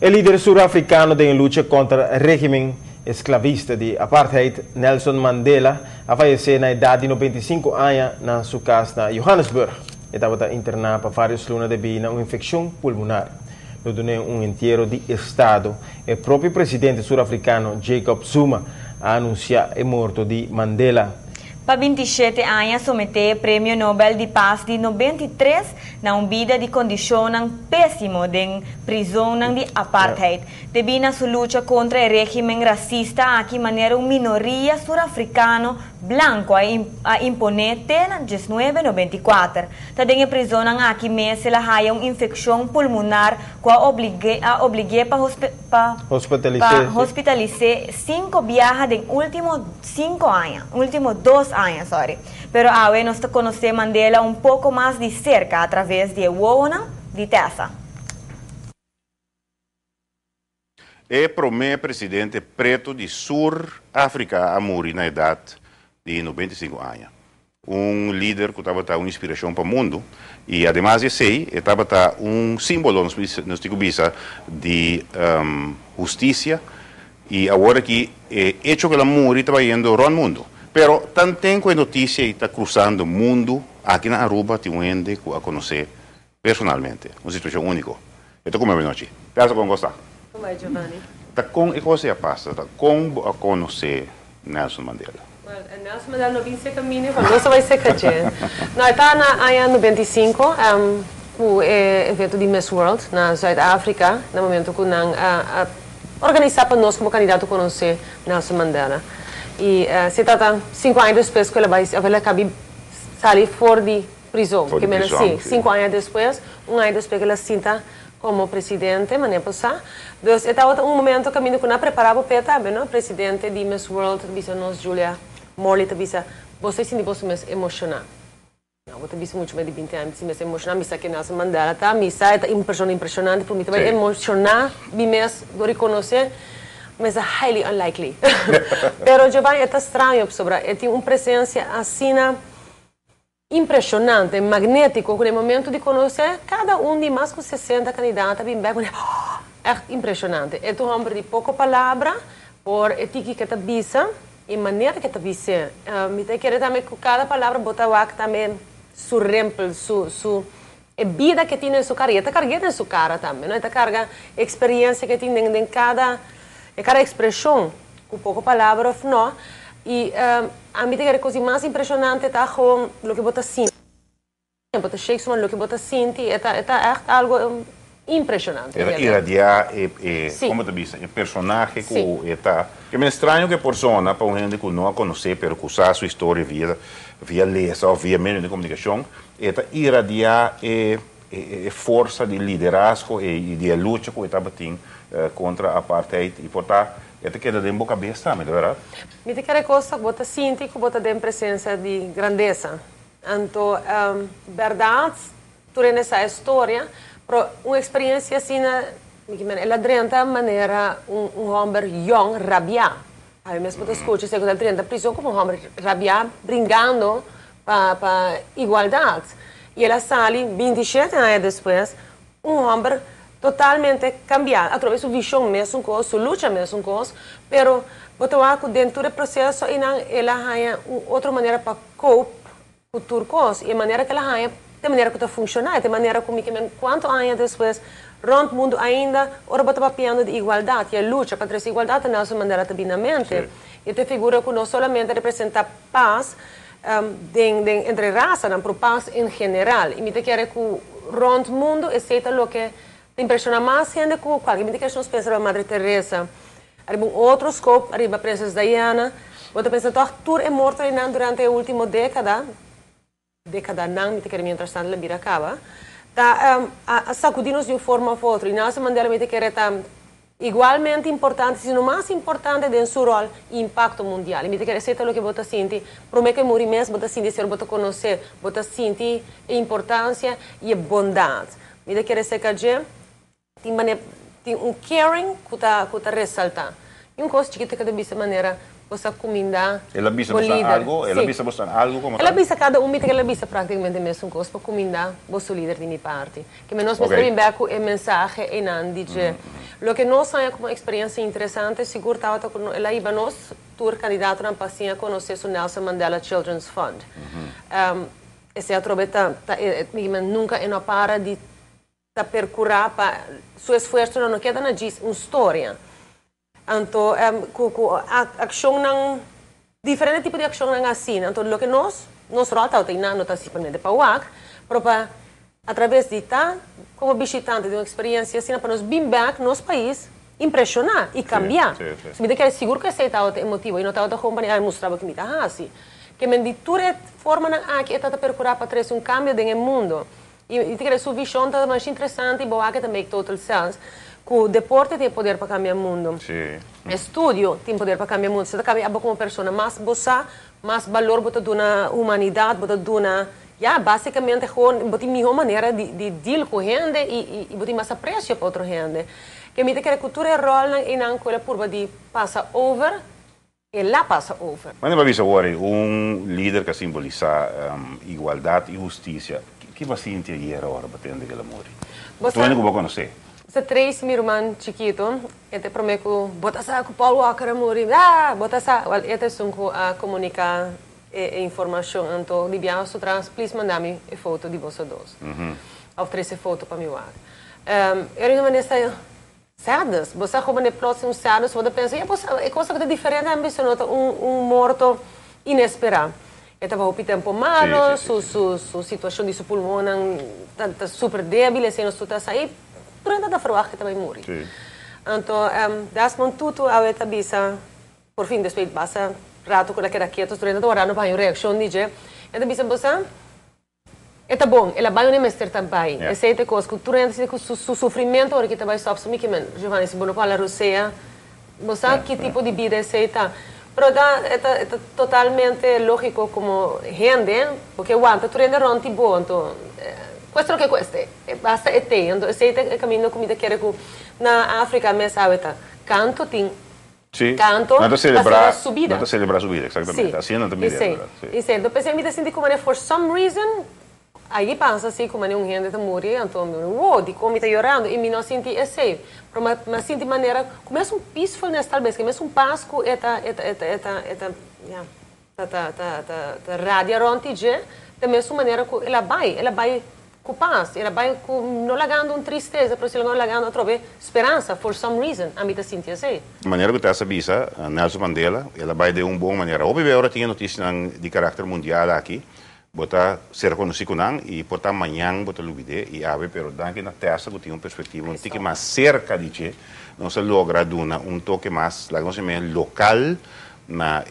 El líder surafricano de lucha contra el régimen esclavista de apartheid, Nelson Mandela, faleceu na idade de 95 anos na sua casa em Johannesburg. Ele estava internado por várias lunas devido a uma infecção pulmonar. Durante um inteiro de Estado, o próprio presidente surafricano Jacob Zuma anunciou a morte de Mandela. Para 27 anos, submeteu o Prêmio Nobel de Paz de 93 na vida de condição péssima de prisão de apartheid. Devido a sua luta contra o regime racista, aqui maneira uma minoria sul-africana branco a imponer em 1994. Também a prisão aqui mesmo ela há uma infecção pulmonar que a obriga para hospitalizar 5 viagens em últimos 5 anos, últimos 2 anos, sorry. Pero agora nós conhecemos Mandela um pouco mais de cerca através de Wona de Tessa. É o primeiro presidente preto de Sul-África a morrer na idade de 95 anos. Um líder que estava uma inspiração para o mundo e, además de ser, estava símbolo nos ticubisa de justiça e agora que hecho que ela morre estava indo ao mundo. Pero também com a notícia está cruzando o mundo aqui na Aruba, tem um ente que a conhecer personalmente, uma situação única. Então, como é a noite? Peço com gostar. Como é, Giovanni? Com e coisa passa, como a conhecer Nelson Mandela? Nelson Mandela não vinha ser caminho, não só vai ser caminho. Nós está na ano 95, o evento de Miss World na Sudáfrica, no momento que nós organizar para nós como candidato a conhecer Nelson Mandela. E se trata 5 anos depois que ela vai sair fora de prisão, que menos sim, 5 anos depois, 1 ano depois que ela sinta como presidente, mas nem passar. Então, estava um momento que eu não preparava para também, não? Presidente de Miss World, disse nós, Julia Morley, disse, você se você me emocionar. Não, você disse muito mais de 20 anos, me emocionar, me sabe que Nelson Mandela, tá? Me sabe, é impressionante, para mim, também emocionar, me mesmo reconhecer, mas é highly unlikely. Pero Giovanni, é estranho, sobre, tem uma presença assim, impressionante, magnético, no momento de conhecer cada de mais de 60 candidatos, é impressionante. É um homem de pouca palavra, por etica que está vista e maneira que está vista. Me quer também que cada palavra botar aqui também su rempel, su vida que tem em sua cara, está carregada em sua cara também, não está carregada experiência que tem em cada expressão, com pouca palavra, não. E a mim a coisa mais impressionante está com o que você sente. Você Shakespeare, o que você sente, é algo impressionante. Irradiar, como te disse, o personagem que está... É meio estranho que a pessoa, para uma gente que não a conhece, mas que usa a sua história via ler ou via meio de comunicação, está irradiar a força de liderazgo e de luta que estava tendo contra a apartheid e portanto esta queda de boca cabeça, não é verdade? Me te quer coisa que você sente que você tem presença de grandeza. Então, verdade, durante essa história, uma experiência assim, ela drenta maneira um homem jovem rabiar. Aí mesmo você escuta, segundo a drenta prisão como um homem rabiar, brincando para igualdade. E ela sai 27 anos depois, um homem totalmente cambiado, através da visão mesmo coisa, sua luta mesmo coisa, pero botar dentro do processo e ela há outra maneira para cope com tudo coisa, e a maneira que ela há, de maneira que está funcionando, de maneira como que quanto anos depois, rond o mundo ainda, ora botar papiando de igualdade, e a luta contra essa igualdade Nelson Mandela também na mente, e te figura que não somente representa paz entre raças, mas paz em geral, e me te quer que rond o mundo, aceita o que impressiona mais gente que qualquer gente que nós pensamos na Madre Teresa, arriba outro scope, arriba a Princesa Diana, outra pensa que Arthur é morto durante a última década não, me quer mientras tanto a vida acaba, tá a sacudir-nos de uma forma ou outra, e Nelson Mandela me quer estar igualmente importante, se não mais importante de seu rol e impacto mundial, e me quer aceitar o que você sente, promete que morrer mesmo, você sente ser, você conhecer, você sente a importância e a bondade, me quer aceitar tem um caring que está ressaltando. E uma coisa chiquita que dessa maneira você comida. Ela visa mostrar algo? Ela visa mostrar algo como ela visa cada que ela visa praticamente mesmo coisa para comida, você líder de minha parte. Que nós mesmo bem com a mensagem e não dizer Lo que nós é como experiência interessante, seguro estava com ela iba nós tour candidato na passinha conhecer o Nelson Mandela Children's Fund. Esse atrobeta nunca não para de percurar para seu esforço não queda na diz uma história. Então, ação não diferente tipo de ação não assim. Então, lo que nós rota tem na nota se para para o para através de como visitante de uma experiência assim para nós bem back nos país impressionar e cambiar. Se me quer seguro que esse tal emotivo e não tal da companhia mostrava que me tá assim. Que me diture forma na que está percurar para trazer um cambio no mundo. E te quer sua visão tá mais interessante e boa que make total sense. Que o deporte tem poder para cambiar o mundo. Estudio tem poder para cambiar o mundo. Você está cambiando como pessoa mais bossa, mais valor para a humanidade, para a basicamente botar melhor maneira de deal com gente e botar mais apreço para outra gente. Que me que a cultura rola em aquela curva de passa over e lá passa over. Mas não avisa agora líder que simboliza igualdade e justiça. Que você sente aí agora batendo aquele amor? Tu ainda vou conhecer. Você traz meu irmão chiquito, ele prometo botar sa com Paul Walker amor, botar sa, ele é só a comunicar informação, então de viagem só trans, please mandar-me a foto de vocês dois. Oferece foto para mim lá. Eu não me está sadas, você como ne próximo sadas, você pensa, é coisa que é diferente, ambicionou morto inesperado. Ele estava com o tempo malo, sua situação de seu pulmão está super débil, e não está sair, durante a froa que também morre. Então, das tudo a esta bisa, por fim, depois passa rato com aquela quieta, durante a hora não vai reação de je, esta bisa você é bom, ela vai não mestre também. Essa é a coisa, durante o sofrimento, hora que está vai sofrer, me que men, Giovanni, se bono para a Rússia, você que tipo de vida é Pero é totalmente lógico como gente, porque aguanta, tu rende ronti bom, então, questo che questo basta e te, então, se é caminho comida que na África me sabe canto tem canto, não celebrar subida, não celebrar subida, exatamente, assim não também é. Isso, então pensei me senti como for some reason aí pensa assim como um gente tá morrendo, então wow, de como tá chorando e me não senti esse mas senti maneira começa peacefulness talvez que começa pasco eta radia ronti je da mesma maneira que ela vai com paz, ela vai com não lagando tristeza, mas ela não lagando trove esperança for some reason, a mim tá senti assim. A maneira que está visa Nelson Mandela, ela vai de boa maneira. Óbvio agora tinha notícia de caráter mundial aqui. Bota ser conhecido não e portar amanhã bota lubide e ave pero danke na testa que tem uma perspectiva um tique mais cerca de che não se logra duna toque mais la cosa mais local na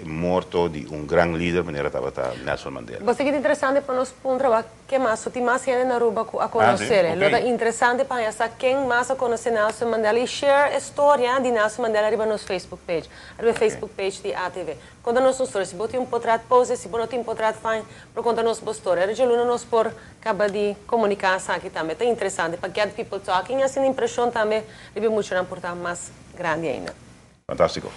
morto de grande líder maneira estava Nelson Mandela. Você que é interessante para nós pontuar que mais tem mais gente na rua a conhecer. É interessante para essa quem mais a conhecer Nelson Mandela e share a história de Nelson Mandela arriba nos Facebook page, arriba Facebook page de ATV. Conta-nos uma história, se você tem portrait pose, se você não tem portrait fine, para contar-nos uma história. A gente nos por acaba de comunicar aqui também. É interessante para get people talking, assim a impressão também deve muito importante mais grande ainda. Fantástico.